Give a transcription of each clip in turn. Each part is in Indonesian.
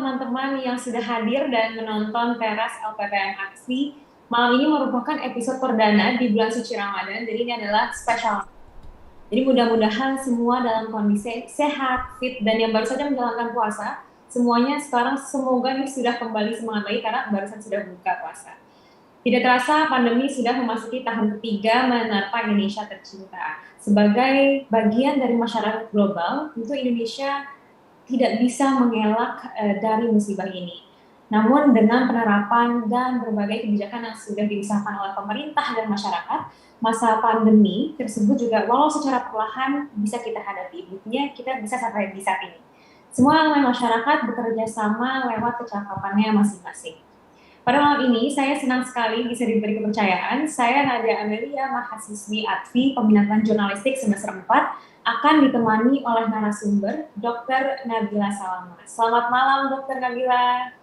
teman-teman yang sudah hadir dan menonton Teras LPPM Aksi. Malam ini merupakan episode perdana di bulan suci Ramadan, jadi ini adalah spesial. Jadi mudah-mudahan semua dalam kondisi sehat, fit, dan yang baru saja menjalankan puasa, semuanya sekarang semoga ini sudah kembali semangat lagi karena barusan sudah buka puasa. Tidak terasa pandemi sudah memasuki tahun ketiga menerpa Indonesia tercinta. Sebagai bagian dari masyarakat global, tentu Indonesia tidak bisa mengelak dari musibah ini. Namun dengan penerapan dan berbagai kebijakan yang sudah diusahakan oleh pemerintah dan masyarakat, masa pandemi tersebut juga walau secara perlahan bisa kita hadapi. Buktinya kita bisa sampai di saat ini. Semua elemen masyarakat bekerja sama lewat kecakapannya masing-masing. Pada malam ini, saya senang sekali bisa diberi kepercayaan. Saya Nadia Amelia, mahasiswi ADVI Peminatan Jurnalistik semester 4, akan ditemani oleh narasumber Dr. Nabila Salama. Selamat malam, Dr. Nabila.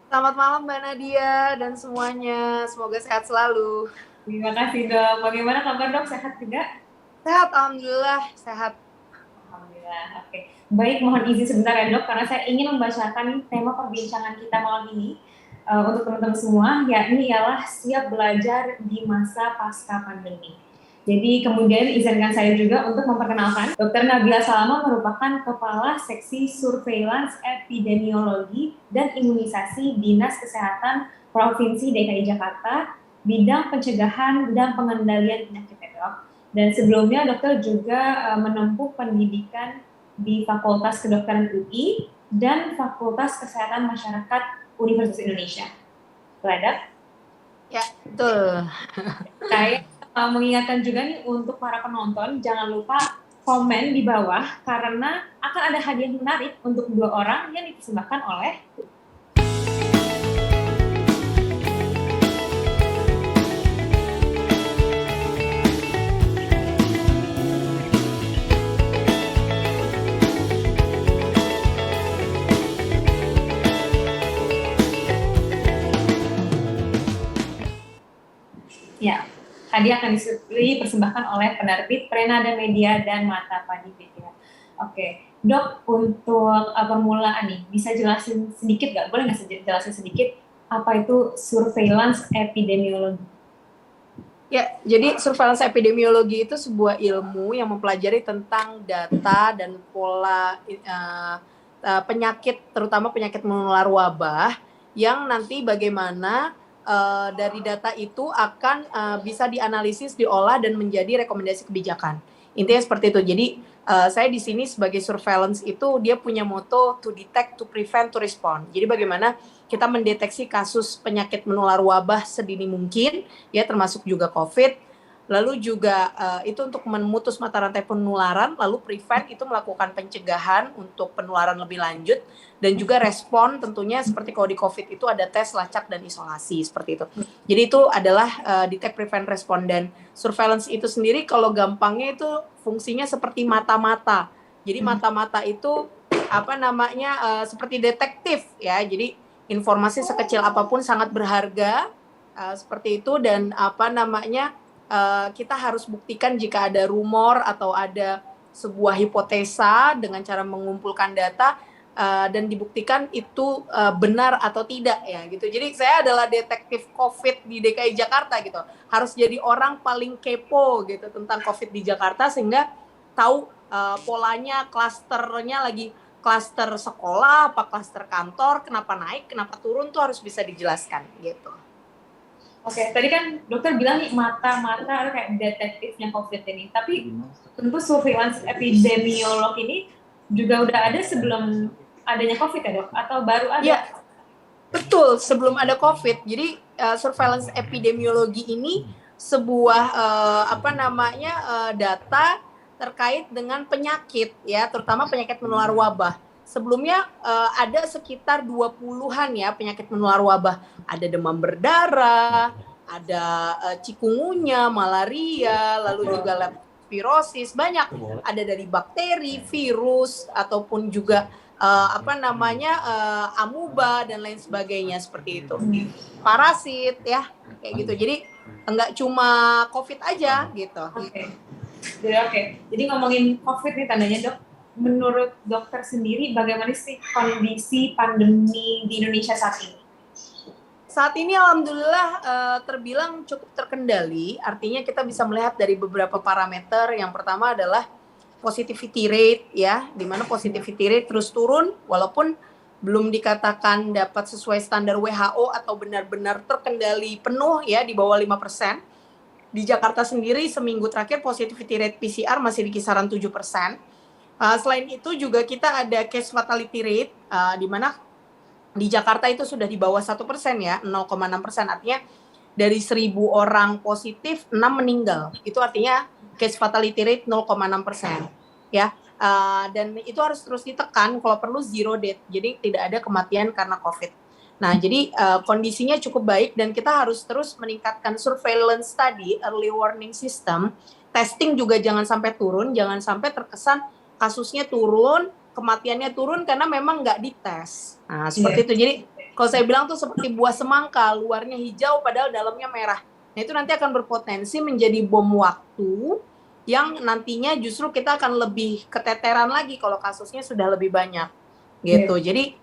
Selamat malam, Mbak Nadia dan semuanya. Semoga sehat selalu. Terima kasih, Dok. Bagaimana kabar, Dok? Sehat juga? Sehat, Alhamdulillah. Sehat. Alhamdulillah. Oke. Baik, mohon izin sebentar ya, Dok, karena saya ingin membacakan tema perbincangan kita malam ini. Untuk teman-teman semua, yakni ialah siap belajar di masa pasca pandemi. Jadi kemudian izinkan saya juga untuk memperkenalkan Dr. Nabila Salama merupakan Kepala Seksi Surveillance Epidemiologi dan Imunisasi Dinas Kesehatan Provinsi DKI Jakarta, bidang pencegahan dan pengendalian penyakit Dok. Dan sebelumnya dokter juga menempuh pendidikan di Fakultas Kedokteran UI dan Fakultas Kesehatan Masyarakat Universitas Indonesia. Beradab? Ya, betul. Saya mengingatkan juga nih untuk para penonton, jangan lupa komen di bawah karena akan ada hadiah menarik untuk 2 orang yang dipersembahkan oleh ya, hadiah akan dipersembahkan oleh penerbit Prenada Media dan Mata Padi Media. Oke, Dok, untuk permulaan nih, bisa jelasin sedikit nggak? Boleh nggak jelasin sedikit apa itu surveillance epidemiologi? Ya, jadi surveillance epidemiologi itu sebuah ilmu yang mempelajari tentang data dan pola penyakit, terutama penyakit menular wabah, yang nanti bagaimana dari data itu akan bisa dianalisis, diolah dan menjadi rekomendasi kebijakan. Intinya seperti itu. Jadi saya di sini sebagai surveillance itu dia punya moto to detect, to prevent, to respond. Jadi bagaimana kita mendeteksi kasus penyakit menular wabah sedini mungkin, ya termasuk juga COVID. Lalu juga itu untuk memutus mata rantai penularan, lalu prevent itu melakukan pencegahan untuk penularan lebih lanjut, dan juga respon tentunya seperti kalau di COVID itu ada tes, lacak, dan isolasi seperti itu. Jadi itu adalah detect, prevent, respond, dan surveillance itu sendiri kalau gampangnya itu fungsinya seperti mata-mata. Jadi mata-mata itu seperti detektif ya. Jadi informasi sekecil apapun sangat berharga seperti itu, dan kita harus buktikan jika ada rumor atau ada sebuah hipotesa dengan cara mengumpulkan data dan dibuktikan itu benar atau tidak ya gitu. Jadi saya adalah detektif COVID di DKI Jakarta gitu. Harus jadi orang paling kepo gitu tentang COVID di Jakarta sehingga tahu polanya, klasternya lagi klaster sekolah, apa klaster kantor, kenapa naik, kenapa turun tuh harus bisa dijelaskan gitu. Oke, tadi kan dokter bilang nih mata-mata kayak detektifnya COVID ini, tapi tentu surveillance epidemiolog ini juga udah ada sebelum adanya COVID ya, Dok? Atau baru ada? Ya, betul, sebelum ada COVID. Jadi surveillance epidemiologi ini sebuah data terkait dengan penyakit ya, terutama penyakit menular wabah. Sebelumnya ada sekitar 20-an ya penyakit menular wabah. Ada demam berdarah, ada cikungunya, malaria, lalu juga leptospirosis, banyak. Ada dari bakteri, virus, ataupun juga amuba dan lain sebagainya seperti itu. Parasit ya, kayak gitu. Jadi enggak cuma COVID aja gitu. Oke. Jadi ngomongin COVID nih tandanya, Dok. menurut dokter sendiri bagaimana sih kondisi pandemi di Indonesia saat ini? Saat ini alhamdulillah terbilang cukup terkendali, artinya kita bisa melihat dari beberapa parameter. Yang pertama adalah positivity rate ya, di mana positivity rate terus turun walaupun belum dikatakan dapat sesuai standar WHO atau benar-benar terkendali penuh ya, di bawah 5%. Di Jakarta sendiri seminggu terakhir positivity rate PCR masih di kisaran 7%. Selain itu juga kita ada case fatality rate di mana di Jakarta itu sudah di bawah 1% ya, 0,6%. Artinya dari 1.000 orang positif 6 meninggal. Itu artinya case fatality rate 0,6% ya. Dan itu harus terus ditekan, kalau perlu zero death. Jadi tidak ada kematian karena COVID. Nah, jadi kondisinya cukup baik dan kita harus terus meningkatkan surveillance tadi, early warning system. Testing juga jangan sampai turun, jangan sampai terkesan kasusnya turun, kematiannya turun karena memang nggak dites. Nah, seperti itu. Jadi kalau saya bilang tuh seperti buah semangka, luarnya hijau padahal dalamnya merah. Nah, itu nanti akan berpotensi menjadi bom waktu yang nantinya justru kita akan lebih keteteran lagi kalau kasusnya sudah lebih banyak. Gitu. Jadi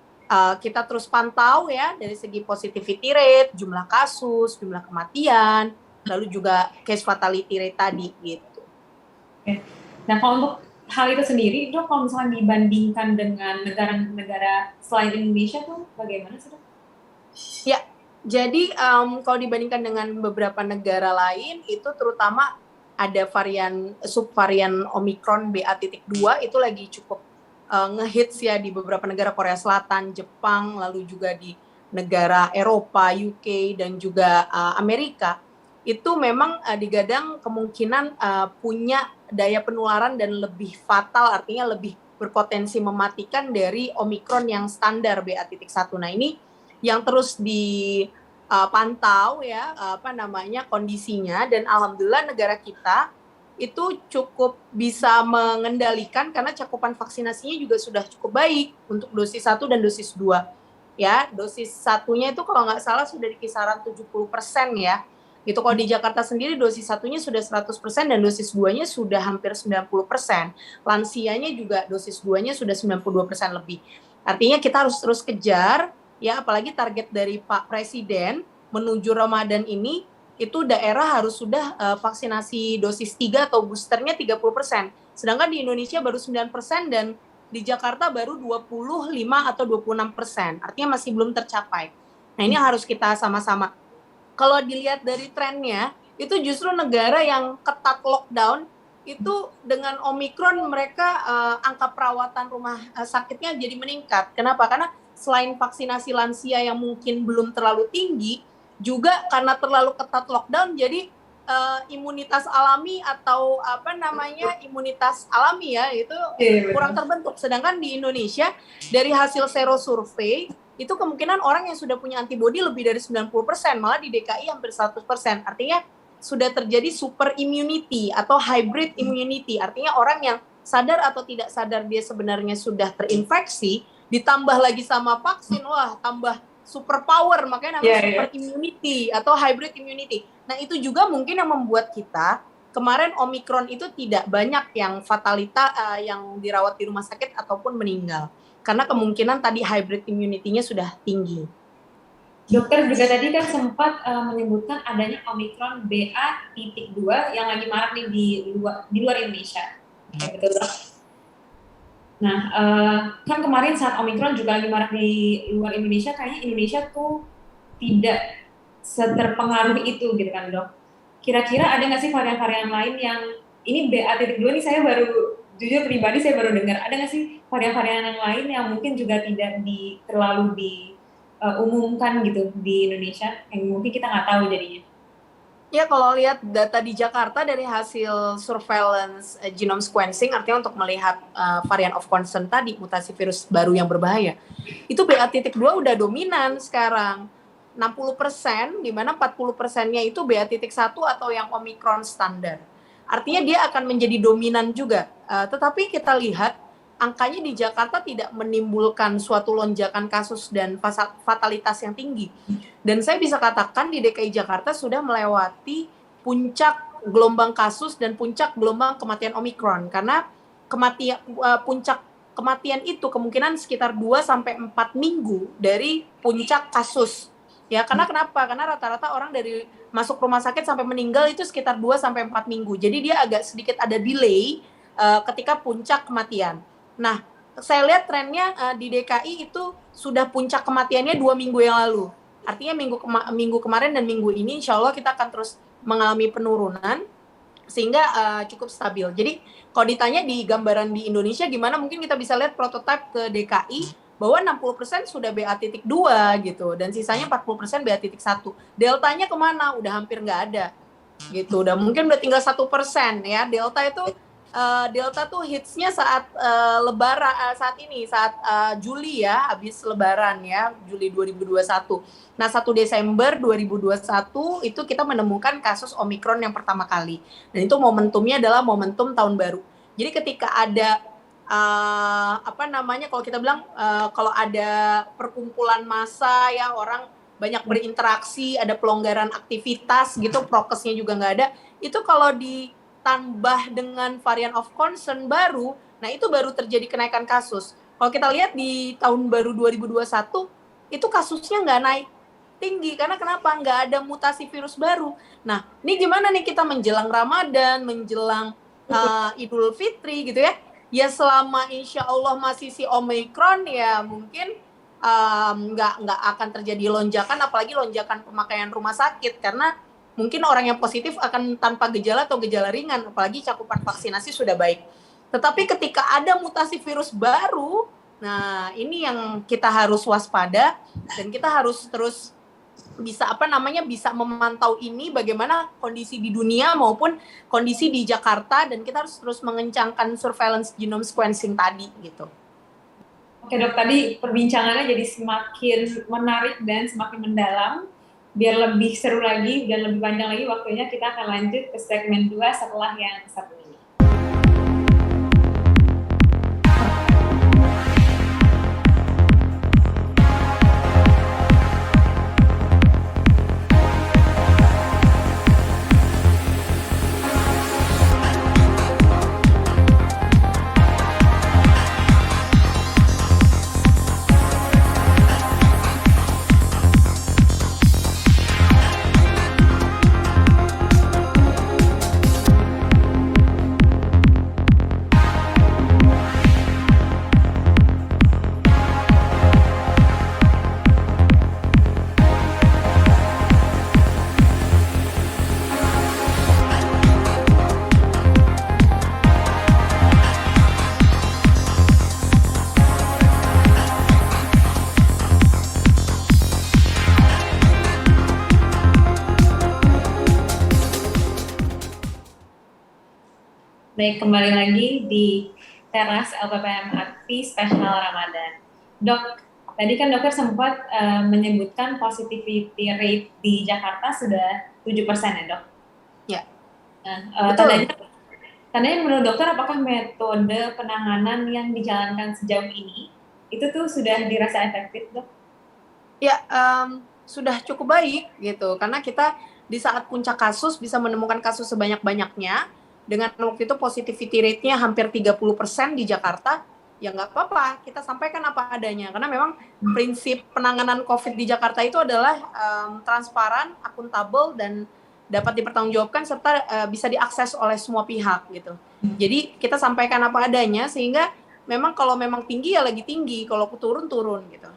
kita terus pantau ya dari segi positivity rate, jumlah kasus, jumlah kematian, lalu juga case fatality rate tadi gitu. Nah, kalau untuk hal itu sendiri, Dok, kalau misalnya dibandingkan dengan negara-negara selain Indonesia tuh bagaimana sih, Dok? Ya, jadi kalau dibandingkan dengan beberapa negara lain, itu terutama ada subvarian Omicron BA.2 itu lagi cukup ngehits ya di beberapa negara Korea Selatan, Jepang, lalu juga di negara Eropa, UK, dan juga Amerika. Itu memang digadang kemungkinan punya daya penularan dan lebih fatal, artinya lebih berpotensi mematikan dari Omicron yang standar BA.1. Nah, ini yang terus dipantau ya kondisinya, dan alhamdulillah negara kita itu cukup bisa mengendalikan karena cakupan vaksinasinya juga sudah cukup baik untuk dosis 1 dan dosis 2. Ya, dosis 1-nya itu kalau nggak salah sudah di kisaran 70% ya. Itu kalau di Jakarta sendiri dosis 1-nya sudah 100% dan dosis 2-nya sudah hampir 90%. Lansianya juga dosis 2-nya sudah 92% lebih. Artinya kita harus terus kejar ya, apalagi target dari Pak Presiden menuju Ramadan ini itu daerah harus sudah vaksinasi dosis 3 atau boosternya 30%. Sedangkan di Indonesia baru 9% dan di Jakarta baru 25 atau 26%. Artinya masih belum tercapai. Nah, ini harus kita sama-sama. Kalau dilihat dari trennya, itu justru negara yang ketat lockdown, itu dengan Omicron mereka angka perawatan rumah sakitnya jadi meningkat. Kenapa? Karena selain vaksinasi lansia yang mungkin belum terlalu tinggi, juga karena terlalu ketat lockdown, jadi imunitas alami atau imunitas alami ya itu kurang terbentuk. Sedangkan di Indonesia dari hasil sero survei itu kemungkinan orang yang sudah punya antibodi lebih dari 90%, malah di DKI hampir 100%. Artinya sudah terjadi super immunity atau hybrid immunity. Artinya orang yang sadar atau tidak sadar dia sebenarnya sudah terinfeksi, ditambah lagi sama vaksin, wah tambah super power, makanya namanya super immunity atau hybrid immunity. Nah, itu juga mungkin yang membuat kita kemarin Omicron itu tidak banyak yang fatalita yang dirawat di rumah sakit ataupun meninggal. Karena kemungkinan tadi hybrid immunity-nya sudah tinggi. Dokter juga tadi kan sempat menyebutkan adanya Omicron BA.2 yang lagi marak nih di luar Indonesia. Betul, Dok? Nah, kan kemarin saat Omicron juga lagi marak di luar Indonesia, kayaknya Indonesia tuh tidak seterpengaruh itu gitu kan, Dok. Kira-kira ada nggak sih varian-varian lain yang, ini BA.2 nih saya baru, jujur pribadi saya baru dengar, ada nggak sih varian-varian yang lain yang mungkin juga tidak terlalu diumumkan gitu di Indonesia, yang mungkin kita nggak tahu jadinya? Ya, kalau lihat data di Jakarta dari hasil surveillance genome sequencing, artinya untuk melihat varian of concern tadi, mutasi virus baru yang berbahaya, itu BA.2 udah dominan sekarang. 60%, di mana 40%-nya itu BA.1 atau yang Omicron standar. Artinya dia akan menjadi dominan juga. Tetapi kita lihat angkanya di Jakarta tidak menimbulkan suatu lonjakan kasus dan fatalitas yang tinggi. Dan saya bisa katakan di DKI Jakarta sudah melewati puncak gelombang kasus dan puncak gelombang kematian Omicron. Karena puncak kematian itu kemungkinan sekitar 2-4 minggu dari puncak kasus. Ya, karena kenapa? Karena rata-rata orang dari masuk rumah sakit sampai meninggal itu sekitar 2-4 minggu. Jadi dia agak sedikit ada delay ketika puncak kematian. Nah, saya lihat trennya di DKI itu sudah puncak kematiannya 2 minggu yang lalu. Artinya minggu kemarin dan minggu ini insya Allah kita akan terus mengalami penurunan sehingga cukup stabil. Jadi kalau ditanya di gambaran di Indonesia gimana, mungkin kita bisa lihat prototipe ke DKI bahwa 60% sudah BA.2 gitu dan sisanya 40% BA.1. Deltanya kemana? Udah hampir nggak ada gitu. Udah mungkin udah tinggal 1% ya. Delta tuh hitsnya saat Lebaran saat ini saat Juli ya, habis Lebaran ya, Juli 2021. Nah 1 Desember 2021 itu kita menemukan kasus Omikron yang pertama kali dan itu momentumnya adalah momentum tahun baru. Jadi ketika ada kalau kita bilang kalau ada perkumpulan massa ya, orang banyak berinteraksi, ada pelonggaran aktivitas gitu, prokesnya juga nggak ada, itu kalau ditambah dengan varian of concern baru, nah itu baru terjadi kenaikan kasus. Kalau kita lihat di tahun baru 2021 itu kasusnya nggak naik tinggi, karena kenapa? Nggak ada mutasi virus baru. Nah ini gimana nih kita menjelang Ramadan, menjelang Idul Fitri gitu ya, ya selama insya Allah masih si Omikron ya mungkin nggak akan terjadi lonjakan, apalagi lonjakan pemakaian rumah sakit, karena mungkin orang yang positif akan tanpa gejala atau gejala ringan, apalagi cakupan vaksinasi sudah baik. Tetapi ketika ada mutasi virus baru, nah ini yang kita harus waspada dan kita harus terus bisa bisa memantau ini bagaimana kondisi di dunia maupun kondisi di Jakarta, dan kita harus terus mengencangkan surveillance genome sequencing tadi gitu. Oke dok, tadi perbincangannya jadi semakin menarik dan semakin mendalam. Biar lebih seru lagi dan lebih panjang lagi waktunya, kita akan lanjut ke segmen 2 setelah yang satu ini. Baik, kembali lagi di teras LPPM Akti Spesial Ramadan. Dok, tadi kan dokter sempat menyebutkan positivity rate di Jakarta sudah 7% ya dok? Ya. Tandanya menurut dokter, apakah metode penanganan yang dijalankan sejauh ini itu tuh sudah dirasa efektif dok? Ya, sudah cukup baik gitu, karena kita di saat puncak kasus bisa menemukan kasus sebanyak-banyaknya. Dengan waktu itu positivity rate-nya hampir 30% di Jakarta, ya nggak apa-apa, kita sampaikan apa adanya. Karena memang prinsip penanganan COVID di Jakarta itu adalah transparan, akuntabel, dan dapat dipertanggungjawabkan serta bisa diakses oleh semua pihak gitu. Jadi kita sampaikan apa adanya, sehingga memang kalau memang tinggi ya lagi tinggi, kalau turun gitu.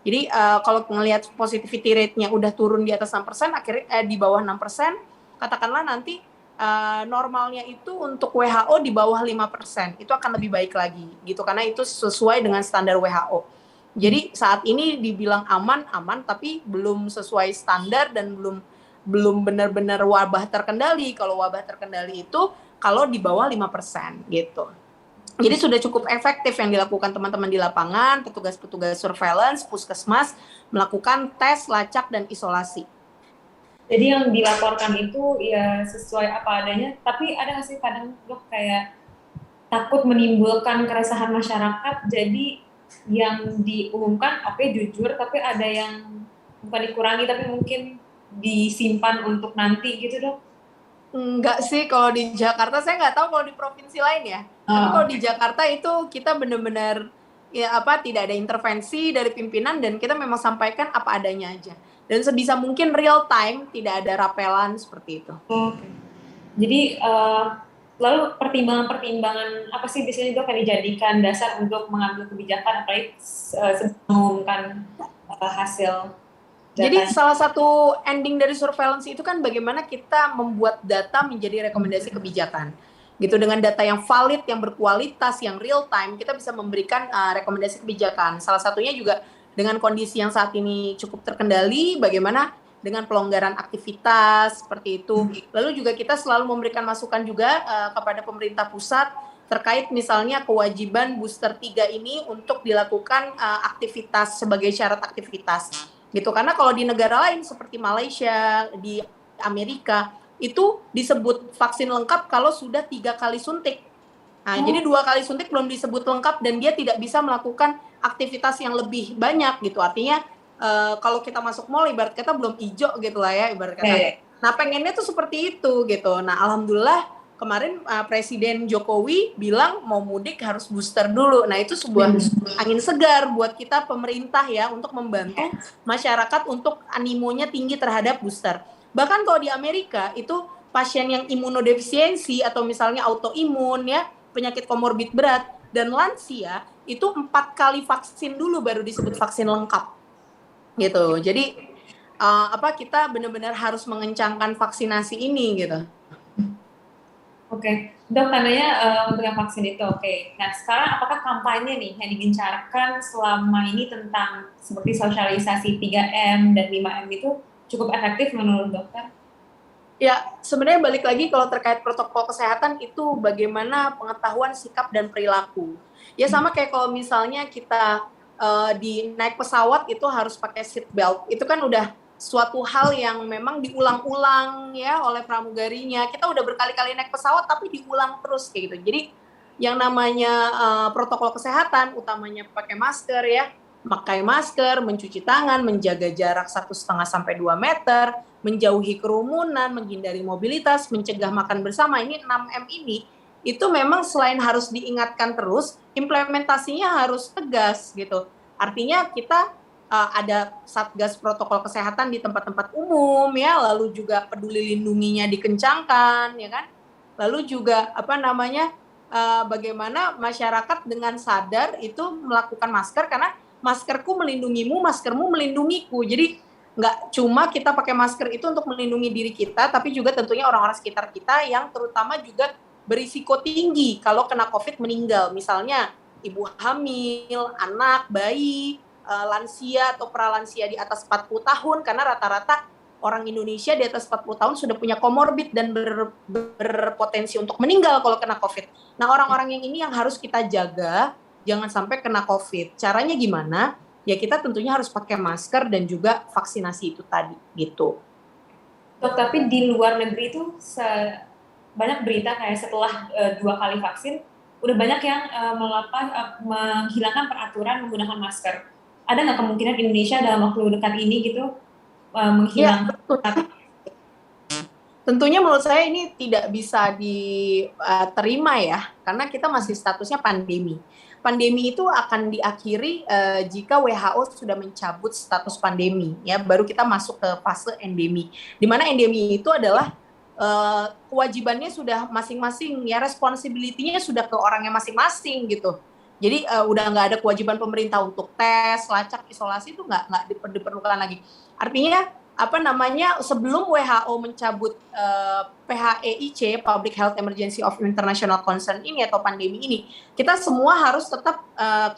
Jadi kalau ngelihat positivity rate-nya udah turun di atas 6%, akhirnya di bawah 6%, katakanlah nanti normalnya itu untuk WHO di bawah 5%, itu akan lebih baik lagi gitu, karena itu sesuai dengan standar WHO. Jadi saat ini dibilang aman, tapi belum sesuai standar dan belum benar-benar wabah terkendali. Kalau wabah terkendali itu kalau di bawah 5% gitu. Jadi sudah cukup efektif yang dilakukan teman-teman di lapangan, petugas-petugas surveillance, puskesmas melakukan tes, lacak, dan isolasi. Jadi yang dilaporkan itu ya sesuai apa adanya, tapi ada nggak sih kadang dok kayak takut menimbulkan keresahan masyarakat, jadi yang diumumkan oke, jujur, tapi ada yang bukan dikurangi tapi mungkin disimpan untuk nanti gitu dok? Enggak sih, kalau di Jakarta saya nggak tahu kalau di provinsi lain ya. Tapi kalau di Jakarta itu kita benar-benar ya apa tidak ada intervensi dari pimpinan dan kita memang sampaikan apa adanya aja. Dan sebisa mungkin real time, tidak ada rapelan seperti itu. Oke. Jadi lalu pertimbangan-pertimbangan apa sih biasanya dok yang dijadikan dasar untuk mengambil kebijakan apalagi sebelum mengumumkan hasil Jadi data? salah satu ending dari surveillance itu kan bagaimana kita membuat data menjadi rekomendasi kebijakan. Gitu, dengan data yang valid, yang berkualitas, yang real time, kita bisa memberikan rekomendasi kebijakan. Salah satunya juga dengan kondisi yang saat ini cukup terkendali, bagaimana dengan pelonggaran aktivitas seperti itu. Lalu juga kita selalu memberikan masukan juga kepada pemerintah pusat terkait misalnya kewajiban booster 3 ini untuk dilakukan aktivitas sebagai syarat aktivitas gitu, karena kalau di negara lain seperti Malaysia, di Amerika itu disebut vaksin lengkap kalau sudah 3 kali suntik. Nah, jadi 2 kali suntik belum disebut lengkap dan dia tidak bisa melakukan aktivitas yang lebih banyak gitu. Artinya kalau kita masuk mall ibarat kata belum hijau gitu lah ya ibarat kata. Nah, pengennya tuh seperti itu gitu. Nah, alhamdulillah kemarin Presiden Jokowi bilang mau mudik harus booster dulu. Nah, itu sebuah angin segar buat kita pemerintah ya untuk membantu masyarakat untuk animonya tinggi terhadap booster. Bahkan kalau di Amerika itu pasien yang imunodefisiensi atau misalnya autoimun ya, penyakit komorbid berat dan lansia itu 4 kali vaksin dulu baru disebut vaksin lengkap. Gitu. Jadi kita benar-benar harus mengencangkan vaksinasi ini gitu. Oke, dok tandanya untuk yang vaksin itu oke. Nah sekarang apakah kampanye nih yang digencarkan selama ini tentang seperti sosialisasi 3M dan 5M itu cukup efektif menurut dokter? Ya, sebenarnya balik lagi kalau terkait protokol kesehatan itu bagaimana pengetahuan sikap dan perilaku. Ya sama kayak kalau misalnya kita di naik pesawat itu harus pakai seat belt. Itu kan udah suatu hal yang memang diulang-ulang ya oleh pramugarinya. Kita udah berkali-kali naik pesawat tapi diulang terus kayak gitu. Jadi yang namanya protokol kesehatan utamanya pakai masker ya, pakai masker, mencuci tangan, menjaga jarak 1,5 sampai 2 meter, menjauhi kerumunan, menghindari mobilitas, mencegah makan bersama. Ini 6M ini itu memang selain harus diingatkan terus, implementasinya harus tegas gitu. Artinya kita ada satgas protokol kesehatan di tempat-tempat umum ya, lalu juga peduli lindunginya dikencangkan ya kan, lalu juga bagaimana masyarakat dengan sadar itu melakukan masker karena maskerku melindungimu, maskermu melindungiku. Jadi nggak cuma kita pakai masker itu untuk melindungi diri kita, tapi juga tentunya orang-orang sekitar kita yang terutama juga berisiko tinggi kalau kena COVID meninggal, misalnya ibu hamil, anak, bayi, lansia atau pralansia di atas 40 tahun, karena rata-rata orang Indonesia di atas 40 tahun sudah punya komorbid dan berpotensi untuk meninggal kalau kena COVID. Nah, orang-orang yang ini yang harus kita jaga, jangan sampai kena COVID. Caranya gimana? Ya kita tentunya harus pakai masker dan juga vaksinasi itu tadi, gitu. Dok, tapi di luar negeri itu banyak berita kayak setelah 2 kali vaksin, udah banyak yang menghilangkan peraturan menggunakan masker. Ada nggak kemungkinan Indonesia dalam waktu dekat ini gitu menghilangkan? Ya, tentunya menurut saya ini tidak bisa diterima ya, karena kita masih statusnya pandemi. Pandemi itu akan diakhiri jika WHO sudah mencabut status pandemi, ya baru kita masuk ke fase endemi. Di mana endemi itu adalah kewajibannya sudah masing-masing, ya responsibility-nya sudah ke orangnya masing-masing gitu. Jadi udah nggak ada kewajiban pemerintah untuk tes, lacak, isolasi itu nggak diperlukan lagi. Artinya sebelum WHO mencabut PHEIC Public Health Emergency of International Concern ini atau pandemi ini, kita semua harus tetap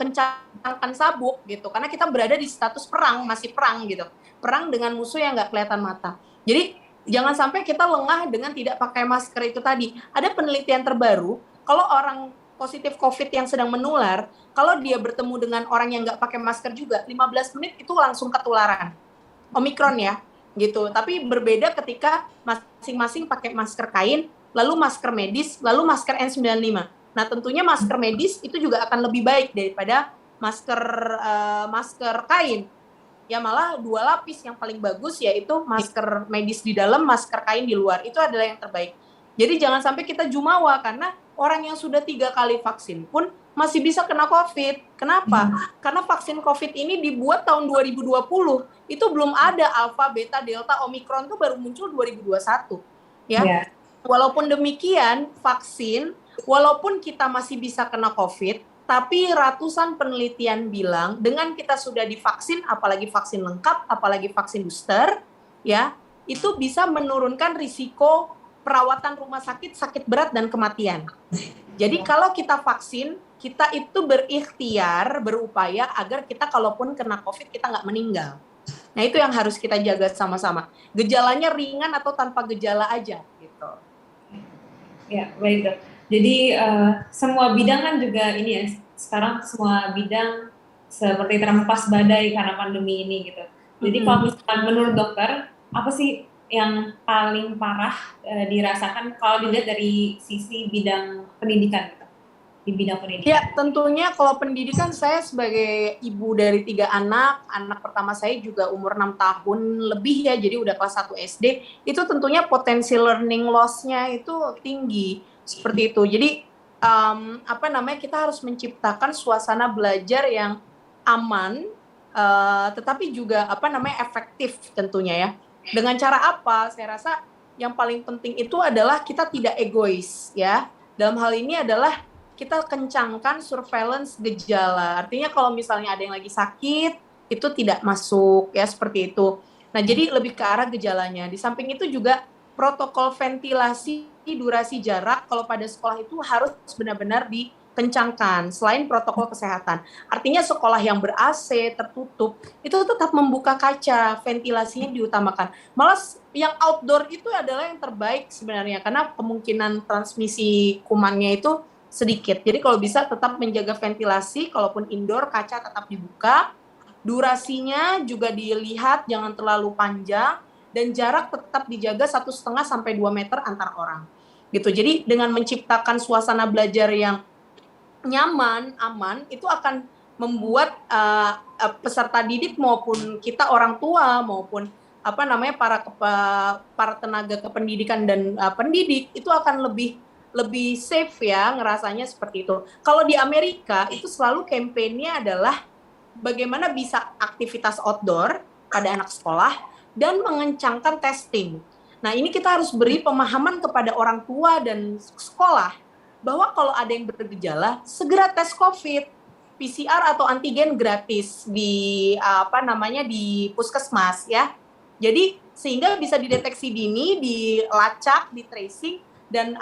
kencangkan sabuk gitu, karena kita berada di status perang, masih perang gitu, perang dengan musuh yang nggak kelihatan mata. Jadi jangan sampai kita lengah dengan tidak pakai masker itu tadi. Ada penelitian terbaru, kalau orang positif COVID yang sedang menular, kalau dia bertemu dengan orang yang nggak pakai masker juga, 15 menit itu langsung ketularan. Omikron ya, gitu. Tapi berbeda ketika masing-masing pakai masker kain, lalu masker medis, lalu masker N95. Nah, tentunya masker medis itu juga akan lebih baik daripada masker kain. Ya malah 2 lapis yang paling bagus, yaitu masker medis di dalam, masker kain di luar. Itu adalah yang terbaik. Jadi jangan sampai kita jumawa karena orang yang sudah 3 kali vaksin pun masih bisa kena COVID. Kenapa? Karena vaksin COVID ini dibuat tahun 2020. Itu belum ada Alpha, Beta, Delta, Omicron tuh baru muncul 2021. Ya. Walaupun demikian, vaksin, walaupun kita masih bisa kena COVID, tapi ratusan penelitian bilang dengan kita sudah divaksin, apalagi vaksin lengkap, apalagi vaksin booster, ya, itu bisa menurunkan risiko perawatan rumah sakit, sakit berat, dan kematian. Jadi kalau kita vaksin, kita itu berikhtiar, berupaya agar kita kalaupun kena COVID, kita nggak meninggal. Nah itu yang harus kita jaga sama-sama. Gejalanya ringan atau tanpa gejala aja, gitu. Ya, baik dok. Jadi semua bidang kan juga ini ya, sekarang semua bidang seperti terhempas badai karena pandemi ini gitu. Jadi kalau misalkan menurut dokter, apa sih yang paling parah dirasakan kalau dilihat dari sisi bidang pendidikan gitu? Di bidang pendidikan. Ya, tentunya kalau pendidikan, saya sebagai ibu dari 3 anak, anak pertama saya juga umur 6 tahun lebih ya, jadi udah kelas 1 SD, itu tentunya potensi learning loss-nya itu tinggi, seperti itu. Jadi, kita harus menciptakan suasana belajar yang aman, tetapi juga efektif tentunya ya. Dengan cara apa? Saya rasa yang paling penting itu adalah kita tidak egois ya. Dalam hal ini adalah kita kencangkan surveillance gejala. Artinya kalau misalnya ada yang lagi sakit, itu tidak masuk ya, seperti itu. Nah, jadi lebih ke arah gejalanya. Di samping itu juga protokol ventilasi, durasi jarak kalau pada sekolah itu harus benar-benar dikencangkan selain protokol kesehatan. Artinya sekolah yang ber-AC, tertutup, itu tetap membuka kaca, ventilasinya diutamakan. Malah yang outdoor itu adalah yang terbaik sebenarnya karena kemungkinan transmisi kumannya itu sedikit. Jadi kalau bisa tetap menjaga ventilasi, kalaupun indoor kaca tetap dibuka, durasinya juga dilihat jangan terlalu panjang, dan jarak tetap dijaga 1,5 sampai 2 meter antar orang. Gitu. Jadi dengan menciptakan suasana belajar yang nyaman, aman, itu akan membuat peserta didik maupun kita orang tua maupun para tenaga kependidikan dan pendidik itu akan lebih safe ya, ngerasanya seperti itu. Kalau di Amerika itu selalu kampanye adalah bagaimana bisa aktivitas outdoor pada anak sekolah dan mengencangkan testing. Nah ini kita harus beri pemahaman kepada orang tua dan sekolah bahwa kalau ada yang bergejala segera tes COVID, PCR atau antigen gratis di di puskesmas ya. Jadi sehingga bisa dideteksi dini, dilacak, di tracing, dan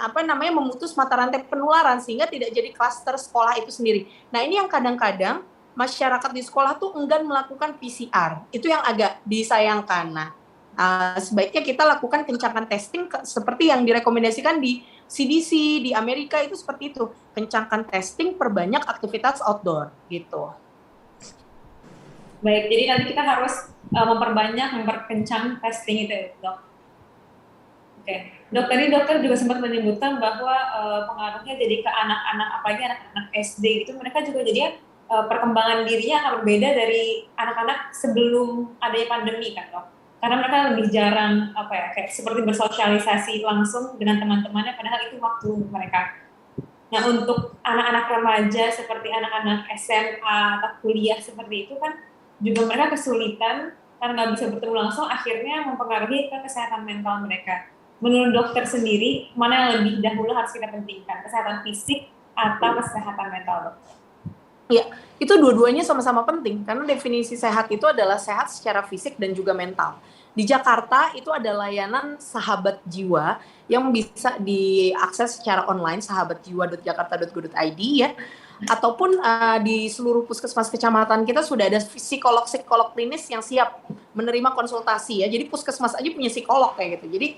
memutus mata rantai penularan sehingga tidak jadi klaster sekolah itu sendiri. Nah ini yang kadang-kadang masyarakat di sekolah tuh enggan melakukan PCR, itu yang agak disayangkan. Nah sebaiknya kita lakukan kencangkan testing seperti yang direkomendasikan di CDC di Amerika itu seperti itu, kencangkan testing, perbanyak aktivitas outdoor gitu. Baik, jadi nanti kita harus memperkencang testing itu ya, dok. Oke. Dok, tadi dokter juga sempat menyebutkan bahwa pengaruhnya jadi ke anak-anak, apalagi anak-anak SD gitu, mereka juga jadi perkembangan dirinya akan berbeda dari anak-anak sebelum adanya pandemi kan dok? Karena mereka lebih jarang kayak seperti bersosialisasi langsung dengan teman-temannya, padahal itu waktu mereka. Nah untuk anak-anak remaja seperti anak-anak SMA atau kuliah seperti itu kan juga mereka kesulitan karena nggak bisa bertemu langsung, akhirnya mempengaruhi ke kesehatan mental mereka. Menurut dokter sendiri, mana yang lebih dahulu harus kita pentingkan, kesehatan fisik atau kesehatan mental, dok? Ya, itu dua-duanya sama-sama penting, karena definisi sehat itu adalah sehat secara fisik dan juga mental. Di Jakarta itu ada layanan Sahabat Jiwa yang bisa diakses secara online, sahabatjiwa.jakarta.go.id ya, ataupun di seluruh puskesmas kecamatan kita sudah ada psikolog klinis yang siap menerima konsultasi ya. Jadi puskesmas aja punya psikolog kayak gitu. Jadi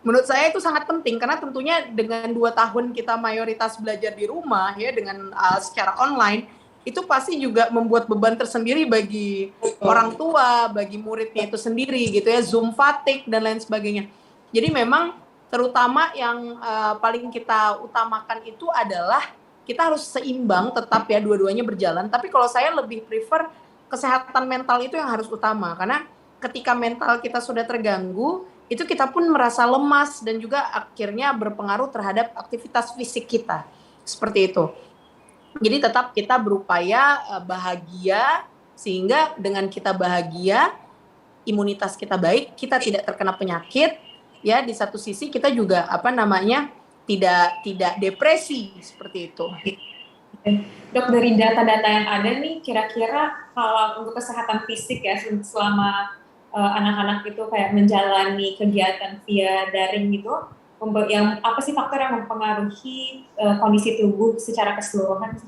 menurut saya itu sangat penting karena tentunya dengan 2 tahun kita mayoritas belajar di rumah ya dengan secara online, itu pasti juga membuat beban tersendiri bagi orang tua, bagi muridnya itu sendiri gitu ya, Zoom fatigue dan lain sebagainya. Jadi memang terutama yang paling kita utamakan itu adalah kita harus seimbang tetap ya, dua-duanya berjalan. Tapi kalau saya lebih prefer kesehatan mental itu yang harus utama, karena ketika mental kita sudah terganggu, itu kita pun merasa lemas dan juga akhirnya berpengaruh terhadap aktivitas fisik kita. Seperti itu. Jadi tetap kita berupaya bahagia, sehingga dengan kita bahagia, imunitas kita baik, kita tidak terkena penyakit, ya di satu sisi kita juga tidak depresi seperti itu. Dok, dari data-data yang ada nih, kira-kira kalau untuk kesehatan fisik ya selama anak-anak itu kayak menjalani kegiatan via daring gitu, yang apa sih faktor yang mempengaruhi kondisi tubuh secara keseluruhan?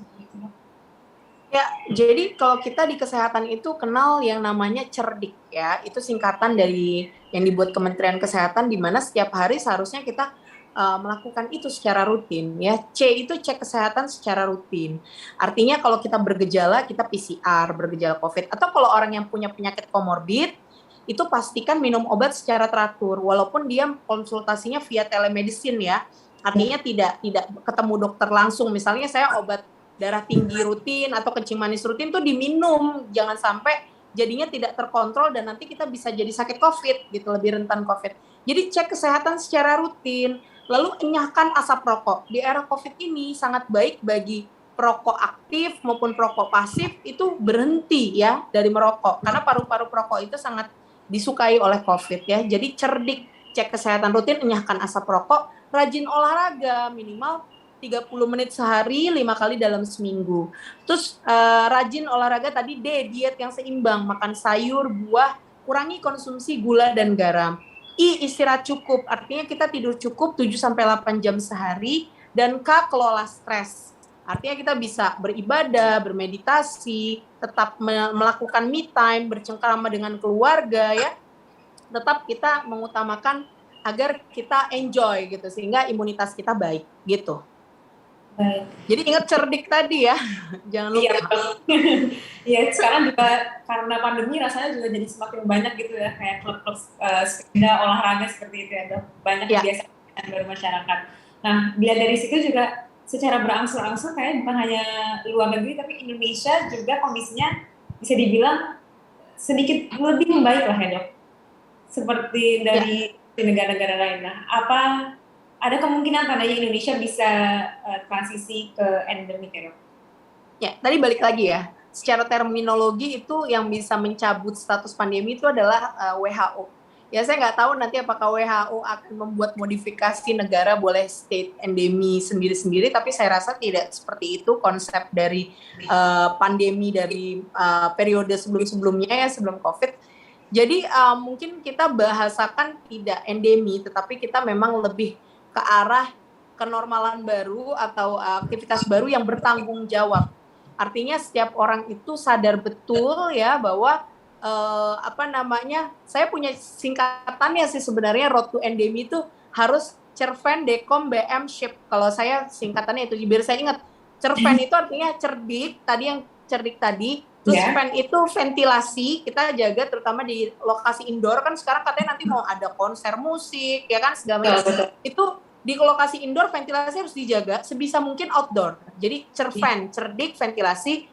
Ya, jadi kalau kita di kesehatan itu kenal yang namanya cerdik ya, itu singkatan dari yang dibuat Kementerian Kesehatan, di mana setiap hari seharusnya kita melakukan itu secara rutin ya. C itu cek kesehatan secara rutin. Artinya kalau kita bergejala, kita PCR, bergejala COVID, atau kalau orang yang punya penyakit komorbid, itu pastikan minum obat secara teratur, walaupun dia konsultasinya via telemedicine ya. Artinya tidak ketemu dokter langsung. Misalnya saya obat darah tinggi rutin atau kencing manis rutin tuh diminum, jangan sampai jadinya tidak terkontrol dan nanti kita bisa jadi sakit COVID gitu, lebih rentan COVID. Jadi cek kesehatan secara rutin, lalu enyahkan asap rokok. Di era COVID ini sangat baik bagi perokok aktif maupun perokok pasif itu berhenti ya dari merokok, karena paru-paru perokok itu sangat disukai oleh COVID ya. Jadi cerdik, cek kesehatan rutin, enyahkan asap rokok, rajin olahraga minimal 30 menit sehari, 5 kali dalam seminggu. Terus rajin olahraga tadi, diet yang seimbang, makan sayur, buah, kurangi konsumsi gula dan garam. Istirahat cukup, artinya kita tidur cukup 7-8 jam sehari. Dan kelola stres. Artinya kita bisa beribadah, bermeditasi, tetap melakukan me time, bercengkrama dengan keluarga ya. Tetap kita mengutamakan agar kita enjoy gitu, sehingga imunitas kita baik gitu. Baik. Jadi ingat cerdik tadi ya, jangan lupa. Iya, sekarang juga karena pandemi rasanya juga jadi semakin banyak gitu ya, kayak klub-klub sepeda olahraga seperti itu ya, banyak kebiasaan baru masyarakat. Nah, dilihat dari situ juga secara berangsur-angsur kayak bukan hanya luar negeri, tapi Indonesia juga kondisinya bisa dibilang sedikit lebih membaik lah ya dok, seperti dari negara-negara lain. Nah, apa ada kemungkinan tandanya Indonesia bisa transisi ke endemik ya dok? Ya, tadi balik lagi ya, secara terminologi itu yang bisa mencabut status pandemi itu adalah WHO. Ya saya nggak tahu nanti apakah WHO akan membuat modifikasi negara boleh state endemi sendiri-sendiri, tapi saya rasa tidak seperti itu konsep dari pandemi dari periode sebelum-sebelumnya ya, sebelum COVID. Jadi mungkin kita bahasakan tidak endemi, tetapi kita memang lebih ke arah kenormalan baru atau aktivitas baru yang bertanggung jawab. Artinya setiap orang itu sadar betul ya bahwa saya punya singkatannya sih sebenarnya, road to endemi itu harus Cerven, Dekom, BM, Ship. Kalau saya singkatannya itu, biar saya ingat. Cerven itu artinya cerdik, tadi yang cerdik tadi. Terus Ven itu ventilasi, kita jaga terutama di lokasi indoor, kan sekarang katanya nanti mau ada konser musik, ya kan segala macam. Itu di lokasi indoor ventilasi harus dijaga, sebisa mungkin outdoor. Jadi Cerven, cerdik, ventilasi.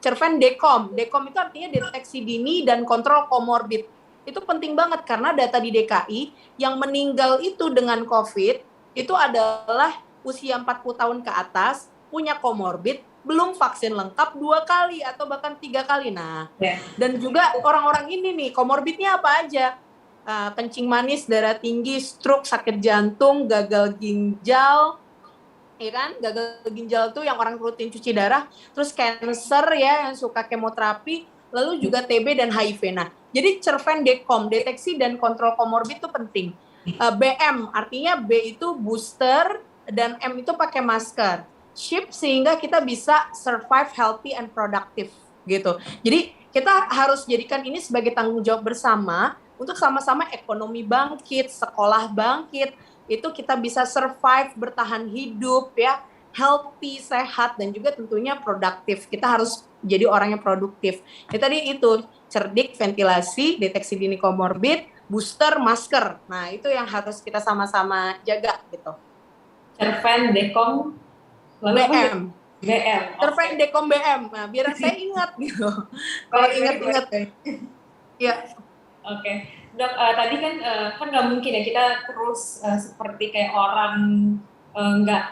Cerven, Dekom itu artinya deteksi dini dan kontrol komorbid. Itu penting banget karena data di DKI yang meninggal itu dengan COVID itu adalah usia 40 tahun ke atas, punya komorbid, belum vaksin lengkap 2 kali atau bahkan 3 kali. Nah, dan juga orang-orang ini nih komorbidnya apa aja? Kencing manis, darah tinggi, stroke, sakit jantung, gagal ginjal, ya kan? Gagal ginjal tuh yang orang rutin cuci darah, terus cancer ya yang suka kemoterapi, lalu juga TB dan HIV. Nah, jadi Cerven, Dekom, deteksi dan kontrol komorbid itu penting. BM artinya B itu booster dan M itu pakai masker. Ship sehingga kita bisa survive healthy and productive gitu. Jadi kita harus jadikan ini sebagai tanggung jawab bersama untuk sama-sama ekonomi bangkit, sekolah bangkit, itu kita bisa survive, bertahan hidup ya, healthy, sehat, dan juga tentunya produktif. Kita harus jadi orang yang produktif. Ya, tadi itu cerdik, ventilasi, deteksi dini komorbid, booster, masker. Nah itu yang harus kita sama-sama jaga gitu. Cerven, Dekom, BM. Cerven, Dekom, BM. Nah, biar saya ingat gitu. Kalau ingat-ingat. Ya. Oke. Dok, tadi kan kan nggak mungkin ya kita terus seperti kayak orang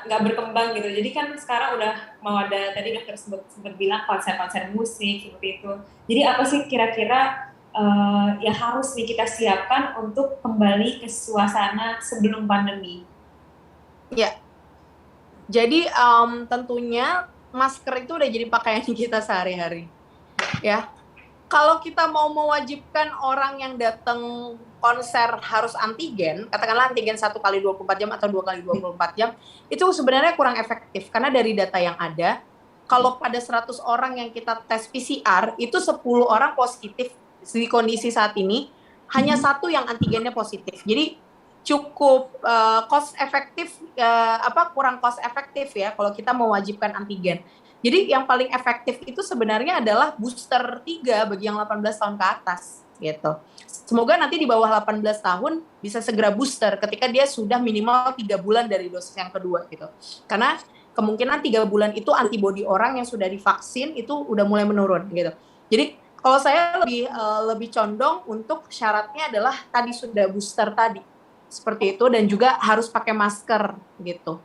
nggak berkembang gitu. Jadi kan sekarang udah mau ada tadi dokter sempat bilang konser-konser musik seperti itu. Jadi apa sih kira-kira yang harus nih kita siapkan untuk kembali ke suasana sebelum pandemi? Ya, jadi tentunya masker itu udah jadi pakaian kita sehari-hari. Ya, kalau kita mau mewajibkan orang yang datang konser harus antigen, katakanlah antigen 1x24 jam atau 2x24 jam, itu sebenarnya kurang efektif. Karena dari data yang ada, kalau pada 100 orang yang kita tes PCR, itu 10 orang positif di kondisi saat ini, hanya satu yang antigennya positif. Jadi cukup cost efektif, kurang cost efektif ya kalau kita mewajibkan antigen. Jadi yang paling efektif itu sebenarnya adalah booster 3 bagi yang 18 tahun ke atas gitu. Semoga nanti di bawah 18 tahun bisa segera booster ketika dia sudah minimal 3 bulan dari dosis yang kedua gitu. Karena kemungkinan 3 bulan itu antibodi orang yang sudah divaksin itu udah mulai menurun gitu. Jadi kalau saya lebih condong untuk syaratnya adalah tadi sudah booster tadi. Seperti itu, dan juga harus pakai masker gitu.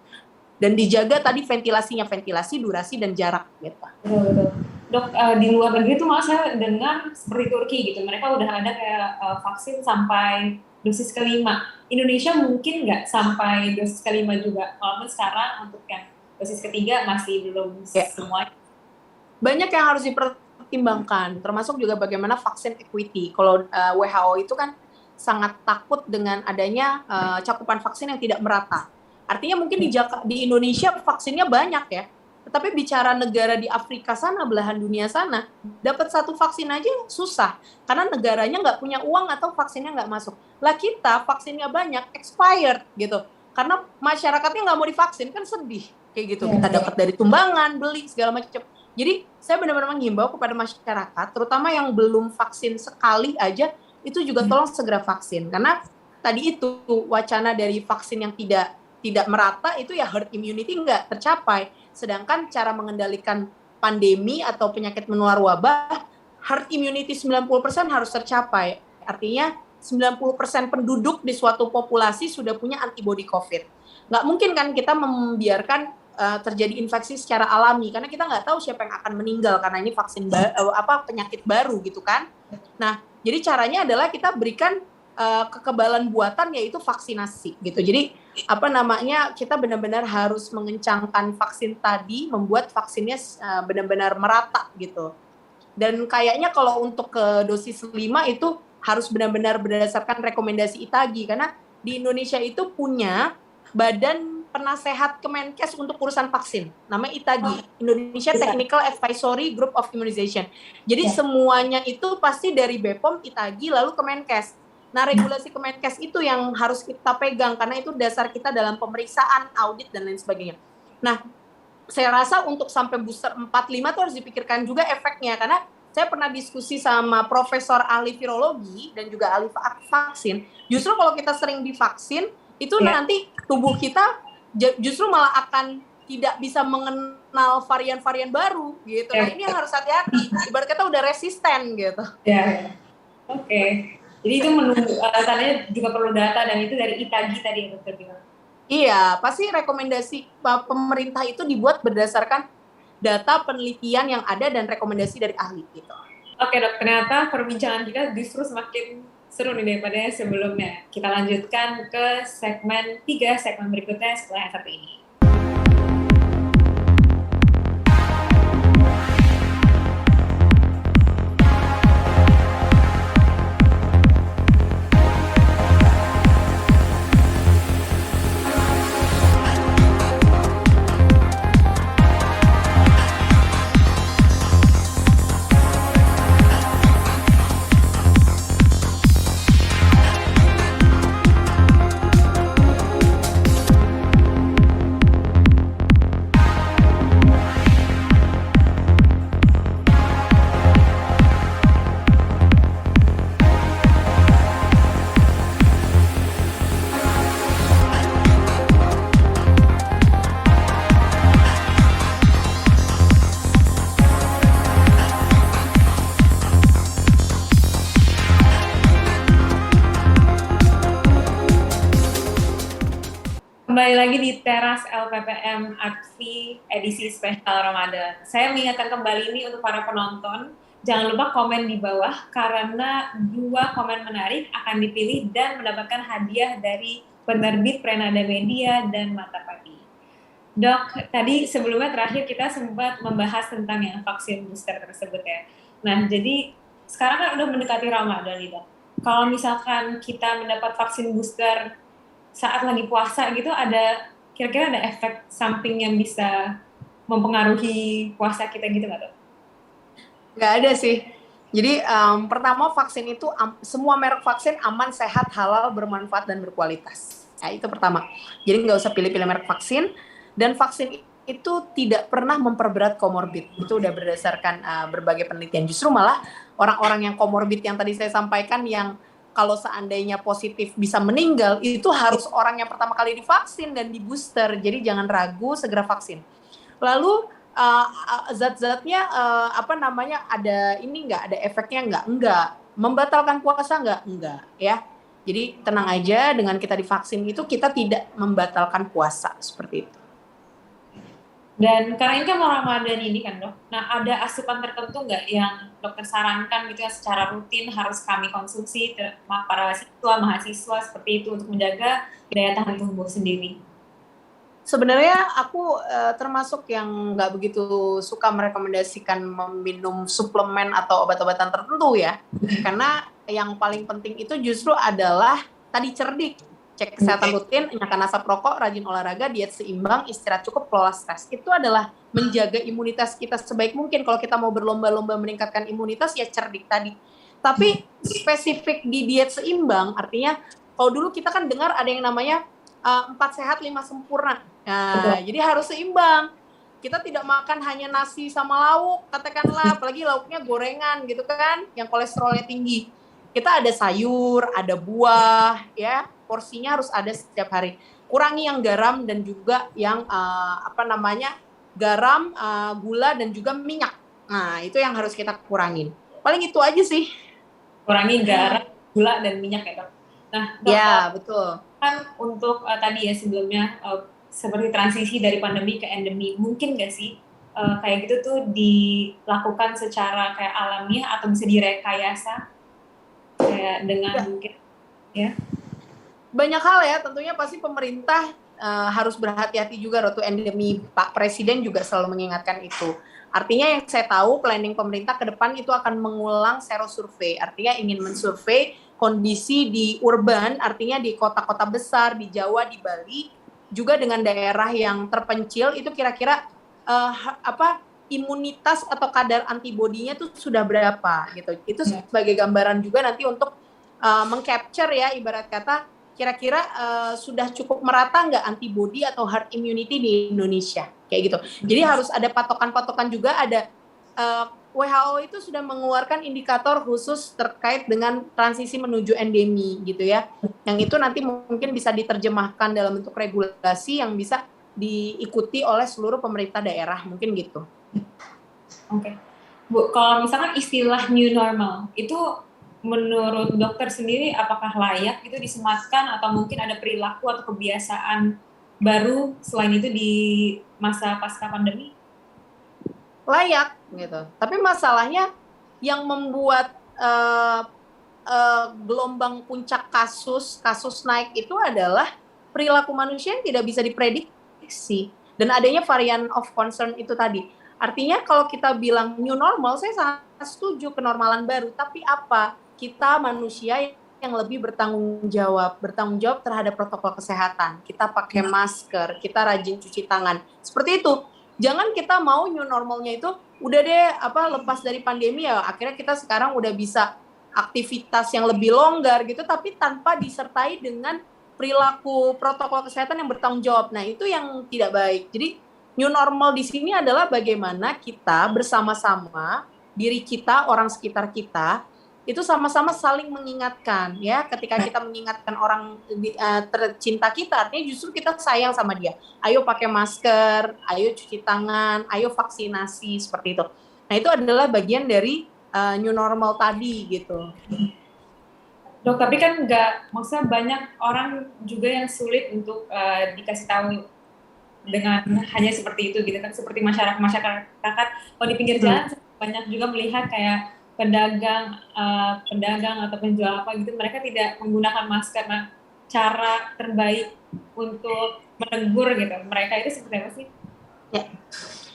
Dan dijaga tadi ventilasinya, ventilasi, durasi, dan jarak gitu. Betul. Dok, di luar negeri tuh malah saya dengar seperti Turki gitu, mereka udah ada kayak vaksin sampai dosis kelima. Indonesia mungkin nggak sampai dosis kelima juga, walaupun sekarang untuk yang dosis ketiga masih belum semua. Banyak yang harus dipertimbangkan, termasuk juga bagaimana vaksin equity. Kalau WHO itu kan sangat takut dengan adanya cakupan vaksin yang tidak merata. Artinya mungkin di Indonesia vaksinnya banyak ya, tetapi bicara negara di Afrika sana, belahan dunia sana, dapat satu vaksin aja susah, karena negaranya nggak punya uang atau vaksinnya nggak masuk. Lah kita vaksinnya banyak, expired gitu, karena masyarakatnya nggak mau divaksin, kan sedih kayak gitu. Kita dapat dari tumbangan, beli segala macam. Jadi saya benar-benar menghimbau kepada masyarakat, terutama yang belum vaksin sekali aja, itu juga tolong segera vaksin, karena tadi itu wacana dari vaksin yang tidak merata itu ya herd immunity nggak tercapai. Sedangkan cara mengendalikan pandemi atau penyakit menular wabah, herd immunity 90% harus tercapai. Artinya 90% penduduk di suatu populasi sudah punya antibodi COVID. Nggak mungkin kan kita membiarkan terjadi infeksi secara alami, karena kita nggak tahu siapa yang akan meninggal karena ini vaksin penyakit baru gitu kan. Nah, jadi caranya adalah kita berikan kekebalan buatan, yaitu vaksinasi gitu. Jadi kita benar-benar harus mengencangkan vaksin tadi, membuat vaksinnya benar-benar merata gitu. Dan kayaknya kalau untuk ke dosis 5 itu harus benar-benar berdasarkan rekomendasi ITAGI, karena di Indonesia itu punya badan penasehat Kemenkes untuk urusan vaksin, namanya ITAGI, Indonesia Technical Advisory Group of Immunization. Jadi semuanya itu pasti dari BPOM, ITAGI, lalu Kemenkes. Nah, regulasi Kemenkes itu yang harus kita pegang, karena itu dasar kita dalam pemeriksaan, audit, dan lain sebagainya. Nah, saya rasa untuk sampai booster 4-5 itu harus dipikirkan juga efeknya, karena saya pernah diskusi sama profesor ahli virologi dan juga ahli vaksin, justru kalau kita sering divaksin, itu nanti tubuh kita justru malah akan tidak bisa mengenal varian-varian baru gitu. Nah, ini harus hati-hati. Ibarat kata udah resisten gitu. Ya. Oke. Jadi itu tandanya juga perlu data, dan itu dari ITAGI tadi yang dokter bilang. Iya, pasti rekomendasi pemerintah itu dibuat berdasarkan data penelitian yang ada dan rekomendasi dari ahli gitu. Oke dok, ternyata perbincangan kita justru semakin seru nih daripada sebelumnya. Kita lanjutkan ke segmen 3, segmen berikutnya setelah yang satu ini. Kembali lagi di teras LPPM Aksi edisi spesial Ramadan. Saya mengingatkan kembali ini untuk para penonton, jangan lupa komen di bawah karena 2 komen menarik akan dipilih dan mendapatkan hadiah dari penerbit Prenada Media dan Matapati. Dok, tadi sebelumnya terakhir kita sempat membahas tentang yang vaksin booster tersebut ya. Nah, jadi sekarang kan udah mendekati Ramadan nih, Dok. Kalau misalkan kita mendapat vaksin booster saat lagi puasa gitu, kira-kira ada efek samping yang bisa mempengaruhi puasa kita gitu nggak, Dok? Nggak ada sih. Jadi pertama vaksin itu semua merek vaksin aman, sehat, halal, bermanfaat dan berkualitas. Ya, itu pertama. Jadi nggak usah pilih-pilih merek vaksin. Dan vaksin itu tidak pernah memperberat komorbid. Itu udah berdasarkan berbagai penelitian. Justru malah orang-orang yang komorbid yang tadi saya sampaikan, yang kalau seandainya positif bisa meninggal, itu harus orang yang pertama kali divaksin dan di booster. Jadi jangan ragu, segera vaksin. Lalu zat-zatnya ada ini nggak, ada efeknya enggak, membatalkan puasa enggak ya. Jadi tenang aja, dengan kita divaksin itu kita tidak membatalkan puasa seperti itu. Dan karena ini kan mau Ramadan ini kan, Dok. Nah, ada asupan tertentu nggak yang dokter sarankan gitu ya secara rutin harus kami konsumsi para siswa, mahasiswa seperti itu untuk menjaga daya tahan tubuh sendiri? Sebenarnya aku termasuk yang nggak begitu suka merekomendasikan meminum suplemen atau obat-obatan tertentu ya. Karena yang paling penting itu justru adalah tadi cerdik. Cek kesehatan rutin, nyalakan asap rokok, rajin olahraga, diet seimbang, istirahat cukup, kelola stres. Itu adalah menjaga imunitas kita sebaik mungkin. Kalau kita mau berlomba-lomba meningkatkan imunitas, ya cerdik tadi. Tapi spesifik di diet seimbang, artinya kalau dulu kita kan dengar ada yang namanya 4 sehat 5 sempurna. Nah, jadi harus seimbang. Kita tidak makan hanya nasi sama lauk, katakanlah, apalagi lauknya gorengan gitu kan, yang kolesterolnya tinggi. Kita ada sayur, ada buah, ya, porsinya harus ada setiap hari. Kurangi yang garam dan juga yang garam, gula dan juga minyak. Nah, itu yang harus kita kurangin. Paling itu aja sih. Kurangi garam, gula dan minyak ya, Dok. Nah, Dok, ya betul. Kan untuk tadi ya sebelumnya seperti transisi dari pandemi ke endemi, mungkin nggak sih kayak gitu tuh dilakukan secara kayak alamiah atau bisa direkayasa kayak dengan mungkin ya? Banyak hal ya, tentunya pasti pemerintah harus berhati-hati juga waktu endemi. Pak Presiden juga selalu mengingatkan itu. Artinya yang saya tahu planning pemerintah ke depan itu akan mengulang serosurvei. Artinya ingin mensurvei kondisi di urban, artinya di kota-kota besar, di Jawa, di Bali, juga dengan daerah yang terpencil, itu kira-kira imunitas atau kadar antibodinya tuh sudah berapa gitu. Itu sebagai gambaran juga nanti untuk mengcapture ya, ibarat kata kira-kira sudah cukup merata nggak antibody atau herd immunity di Indonesia kayak gitu. Jadi harus ada patokan-patokan juga, ada WHO itu sudah mengeluarkan indikator khusus terkait dengan transisi menuju endemi gitu ya. Yang itu nanti mungkin bisa diterjemahkan dalam bentuk regulasi yang bisa diikuti oleh seluruh pemerintah daerah, mungkin gitu. Oke. Bu, kalau misalkan istilah new normal itu menurut dokter sendiri apakah layak itu disematkan atau mungkin ada perilaku atau kebiasaan baru selain itu di masa pasca pandemi? Layak gitu. Tapi masalahnya yang membuat gelombang puncak kasus naik itu adalah perilaku manusia yang tidak bisa diprediksi dan adanya varian of concern itu tadi. Artinya kalau kita bilang new normal, saya sangat setuju kenormalan baru, tapi apa? Kita manusia yang lebih bertanggung jawab terhadap protokol kesehatan. Kita pakai masker, kita rajin cuci tangan. Seperti itu. Jangan kita mau new normalnya itu udah deh lepas dari pandemi ya, akhirnya kita sekarang udah bisa aktivitas yang lebih longgar gitu, tapi tanpa disertai dengan perilaku protokol kesehatan yang bertanggung jawab. Nah, itu yang tidak baik. Jadi new normal di sini adalah bagaimana kita bersama-sama, diri kita, orang sekitar kita, itu sama-sama saling mengingatkan ya. Ketika kita mengingatkan orang tercinta kita, artinya justru kita sayang sama dia. Ayo pakai masker, ayo cuci tangan, ayo vaksinasi, seperti itu. Nah, itu adalah bagian dari new normal tadi gitu. Dok, tapi kan nggak, maksudnya banyak orang juga yang sulit untuk dikasih tahu dengan hanya seperti itu gitu kan, seperti masyarakat kalau di pinggir Hmm. jalan banyak juga melihat kayak pedagang atau penjual apa gitu, mereka tidak menggunakan masker. Nah, cara terbaik untuk menegur gitu mereka itu seperti apa sih? Ya.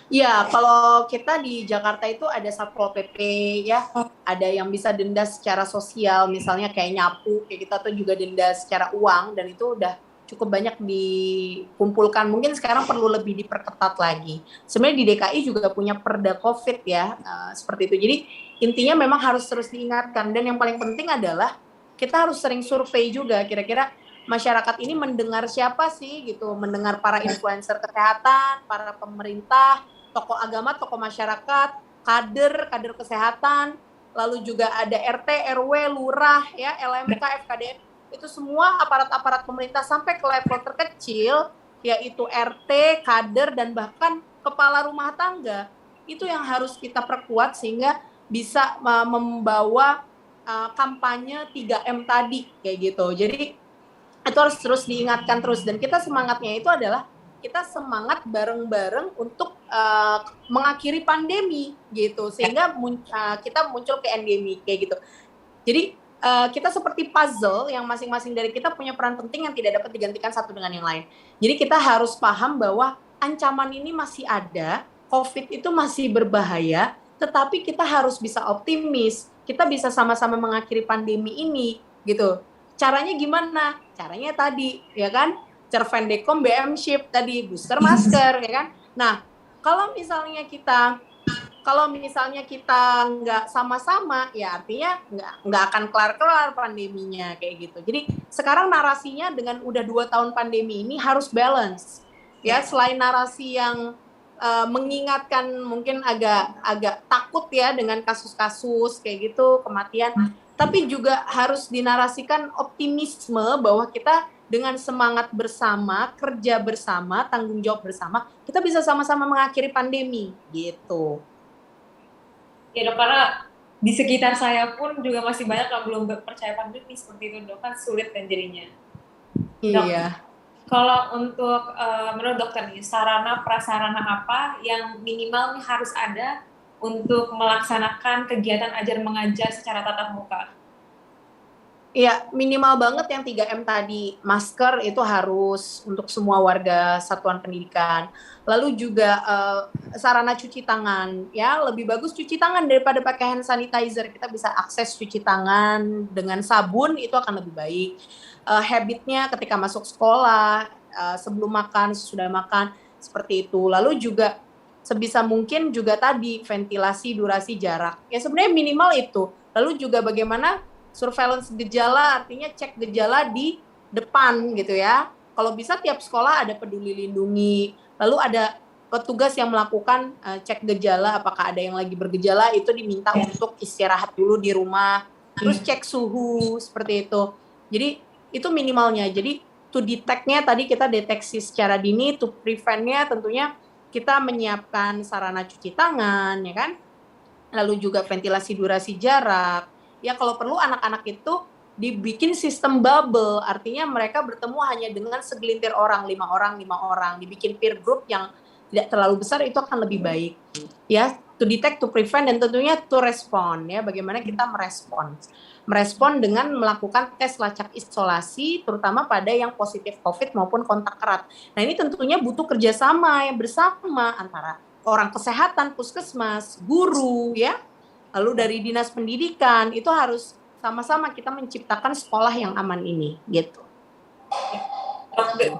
Ya, kalau kita di Jakarta itu ada Satpol PP ya, ada yang bisa denda secara sosial, misalnya kayak nyapu, kayak kita tuh juga denda secara uang, dan itu udah cukup banyak dikumpulkan. Mungkin sekarang perlu lebih diperketat lagi. Sebenarnya di DKI juga punya perda COVID ya, seperti itu. Jadi intinya memang harus terus diingatkan, dan yang paling penting adalah kita harus sering survei juga, kira-kira masyarakat ini mendengar siapa sih gitu, mendengar para influencer kesehatan, para pemerintah, tokoh agama, tokoh masyarakat, kader kesehatan, lalu juga ada RT, RW, lurah, ya, LMK, FKDN, itu semua aparat-aparat pemerintah sampai ke level terkecil, yaitu RT, kader, dan bahkan kepala rumah tangga. Itu yang harus kita perkuat sehingga bisa membawa kampanye 3M tadi, kayak gitu. Jadi itu harus terus diingatkan terus, dan kita semangatnya itu adalah kita semangat bareng-bareng untuk mengakhiri pandemi gitu, sehingga kita muncul ke endemi kayak gitu. Jadi kita seperti puzzle yang masing-masing dari kita punya peran penting yang tidak dapat digantikan satu dengan yang lain. Jadi kita harus paham bahwa ancaman ini masih ada, COVID itu masih berbahaya, tetapi kita harus bisa optimis. Kita bisa sama-sama mengakhiri pandemi ini gitu. Caranya gimana? Caranya tadi, ya kan? Cervendekom BM Ship tadi, booster masker, ya kan? Nah, kalau misalnya kita nggak sama-sama, ya artinya nggak akan kelar-kelar pandeminya kayak gitu. Jadi sekarang narasinya dengan udah 2 tahun pandemi ini harus balance. Ya, selain narasi yang mengingatkan mungkin agak takut ya dengan kasus-kasus kayak gitu, kematian, tapi juga harus dinarasikan optimisme bahwa kita dengan semangat bersama, kerja bersama, tanggung jawab bersama, kita bisa sama-sama mengakhiri pandemi gitu. Ya dok, karena di sekitar saya pun juga masih banyak yang belum percaya pandemi seperti itu dok, kan sulit kan jadinya. Dok, Iya. kalau untuk menurut dokter nih, sarana prasarana apa yang minimal nih harus ada untuk melaksanakan kegiatan ajar mengajar secara tatap muka? Iya, minimal banget yang 3M tadi. Masker itu harus untuk semua warga satuan pendidikan. Lalu juga sarana cuci tangan. Ya, lebih bagus cuci tangan daripada pakai hand sanitizer. Kita bisa akses cuci tangan dengan sabun, itu akan lebih baik. Habitnya ketika masuk sekolah, sebelum makan, sesudah makan, seperti itu. Lalu juga sebisa mungkin juga tadi ventilasi, durasi, jarak. Ya sebenarnya minimal itu. Lalu juga bagaimana surveillance gejala, artinya cek gejala di depan gitu ya. Kalau bisa tiap sekolah ada peduli lindungi, lalu ada petugas yang melakukan cek gejala, apakah ada yang lagi bergejala, itu diminta untuk istirahat dulu di rumah, terus cek suhu, seperti itu. Jadi itu minimalnya. Jadi to detect-nya tadi kita deteksi secara dini, to prevent-nya tentunya kita menyiapkan sarana cuci tangan, ya kan? Lalu juga ventilasi, durasi, jarak. Ya kalau perlu anak-anak itu dibikin sistem bubble, artinya mereka bertemu hanya dengan segelintir orang, 5 orang, dibikin peer group yang tidak terlalu besar, itu akan lebih baik. Ya, to detect, to prevent, dan tentunya to respond, ya, bagaimana kita merespon dengan melakukan tes lacak isolasi, terutama pada yang positif COVID maupun kontak erat. Nah ini tentunya butuh kerjasama yang bersama antara orang kesehatan, puskesmas, guru, ya, lalu dari dinas pendidikan, itu harus sama-sama kita menciptakan sekolah yang aman ini, gitu.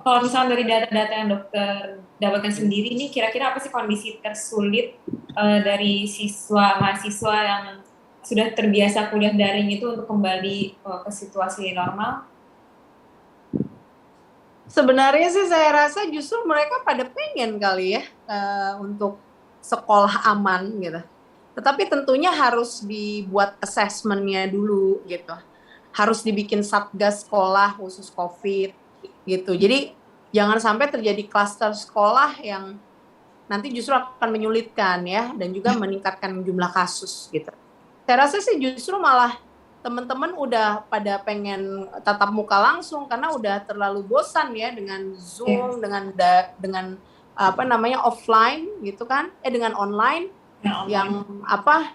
Kalau misalnya dari data-data yang dokter dapatkan sendiri, ini kira-kira apa sih kondisi tersulit dari mahasiswa yang sudah terbiasa kuliah daring itu untuk kembali ke situasi normal? Sebenarnya sih saya rasa justru mereka pada pengen kali ya untuk sekolah aman gitu. Tetapi tentunya harus dibuat assessment-nya dulu gitu. Harus dibikin satgas sekolah khusus COVID gitu. Jadi jangan sampai terjadi klaster sekolah yang nanti justru akan menyulitkan ya, dan juga meningkatkan jumlah kasus gitu. Saya rasa sih justru malah teman-teman udah pada pengen tatap muka langsung karena udah terlalu bosan ya dengan Zoom, dengan apa namanya offline gitu kan, dengan online yang apa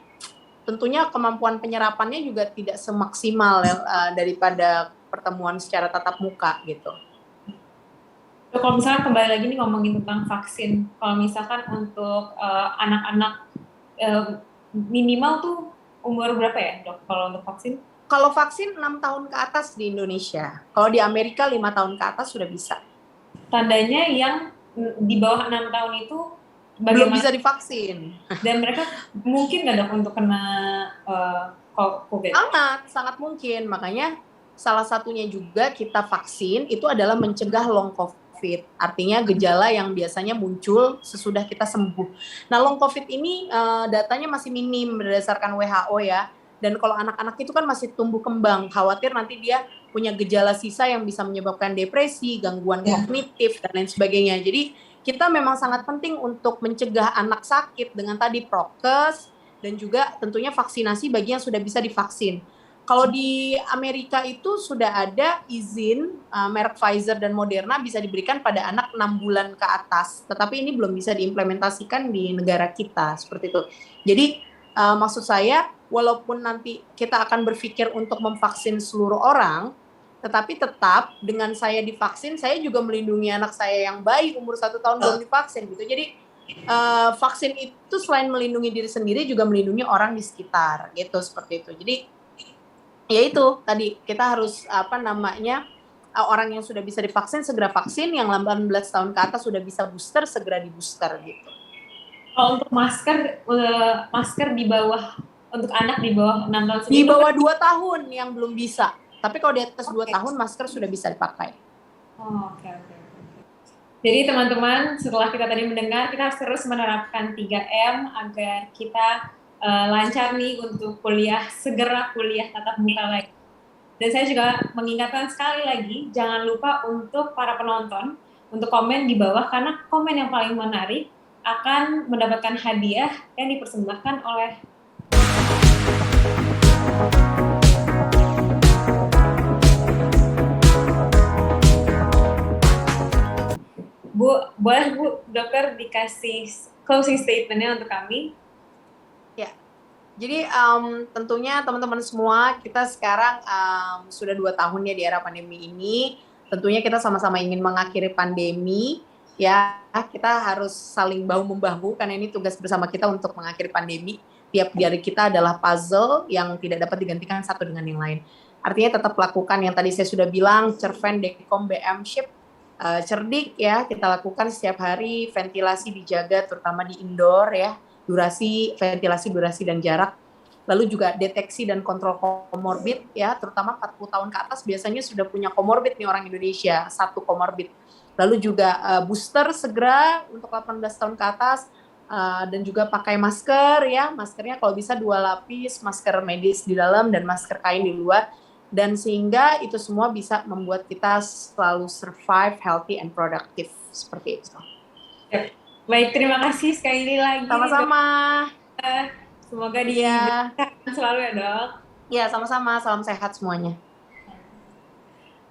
tentunya kemampuan penyerapannya juga tidak semaksimal ya, daripada pertemuan secara tatap muka gitu. Kalau misalkan kembali lagi nih ngomongin tentang vaksin, kalau misalkan untuk anak-anak minimal tuh umur berapa ya dok kalau untuk vaksin? Kalau vaksin 6 tahun ke atas di Indonesia. Kalau di Amerika 5 tahun ke atas sudah bisa. Tandanya yang di bawah 6 tahun itu belum bisa divaksin. Dan mereka mungkin nggak dok untuk kena COVID? Sangat mungkin. Makanya salah satunya juga kita vaksin itu adalah mencegah long COVID. Artinya gejala yang biasanya muncul sesudah kita sembuh. Nah, long COVID ini datanya masih minim berdasarkan WHO ya. Dan kalau anak-anak itu kan masih tumbuh kembang, khawatir nanti dia punya gejala sisa yang bisa menyebabkan depresi, gangguan kognitif, dan lain sebagainya. Jadi kita memang sangat penting untuk mencegah anak sakit dengan tadi prokes dan juga tentunya vaksinasi bagi yang sudah bisa divaksin. Kalau di Amerika itu sudah ada izin merek Pfizer dan Moderna bisa diberikan pada anak 6 bulan ke atas, tetapi ini belum bisa diimplementasikan di negara kita seperti itu. Jadi maksud saya, walaupun nanti kita akan berpikir untuk memvaksin seluruh orang, tetapi tetap dengan saya divaksin, saya juga melindungi anak saya yang bayi umur 1 tahun belum divaksin gitu. Jadi vaksin itu selain melindungi diri sendiri juga melindungi orang di sekitar gitu, seperti itu. Jadi ya itu tadi kita harus orang yang sudah bisa divaksin segera vaksin, yang 18 tahun ke atas sudah bisa booster segera di booster gitu. Kalau untuk masker di bawah untuk anak di bawah 6 tahun di bawah 2 tahun yang belum bisa. Tapi kalau di atas 2 tahun masker sudah bisa dipakai. Oke. Jadi teman-teman, setelah kita tadi mendengar, kita harus terus menerapkan 3M agar kita lancar nih untuk segera kuliah tatap muka lagi. Dan saya juga mengingatkan sekali lagi, jangan lupa untuk para penonton, untuk komen di bawah, karena komen yang paling menarik akan mendapatkan hadiah yang dipersembahkan oleh boleh Bu, dokter dikasih closing statement-nya untuk kami? Ya, jadi tentunya teman-teman semua, kita sekarang sudah 2 tahun ya di era pandemi ini. Tentunya kita sama-sama ingin mengakhiri pandemi, ya kita harus saling bahu-membahu karena ini tugas bersama kita untuk mengakhiri pandemi. Tiap hari kita adalah puzzle yang tidak dapat digantikan satu dengan yang lain. Artinya tetap lakukan yang tadi saya sudah bilang, Cerven, Dekom, BM, Ship, cerdik ya, kita lakukan setiap hari, ventilasi dijaga terutama di indoor ya, ventilasi, durasi dan jarak. Lalu juga deteksi dan kontrol komorbid ya, terutama 40 tahun ke atas biasanya sudah punya komorbid nih orang Indonesia, 1 komorbid. Lalu juga booster segera untuk 18 tahun ke atas, dan juga pakai masker ya, maskernya kalau bisa 2 lapis, masker medis di dalam dan masker kain di luar. Dan sehingga itu semua bisa membuat kita selalu survive, healthy, and productive. Seperti itu. Baik, terima kasih sekali lagi. Sama-sama. Semoga dia selalu ya dok. Ya, sama-sama. Salam sehat semuanya.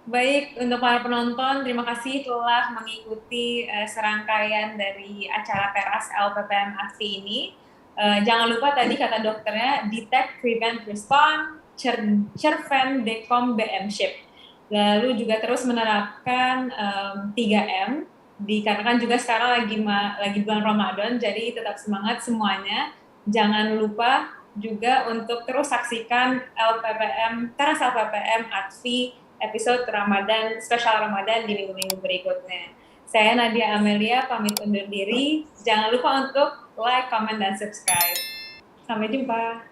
Baik, untuk para penonton, terima kasih telah mengikuti serangkaian dari acara Teras LPPM AFSI ini. Jangan lupa tadi kata dokternya, detect, prevent, respond, Cerven, Dekom, BM, Ship. Lalu juga terus menerapkan 3M, dikarenakan juga sekarang lagi bulan Ramadan, jadi tetap semangat semuanya. Jangan lupa juga untuk terus saksikan Teras LPPM AFSI episode Ramadan, spesial Ramadan di minggu-minggu berikutnya. Saya Nadia Amelia, pamit undur diri. Jangan lupa untuk like, comment, dan subscribe. Sampai jumpa.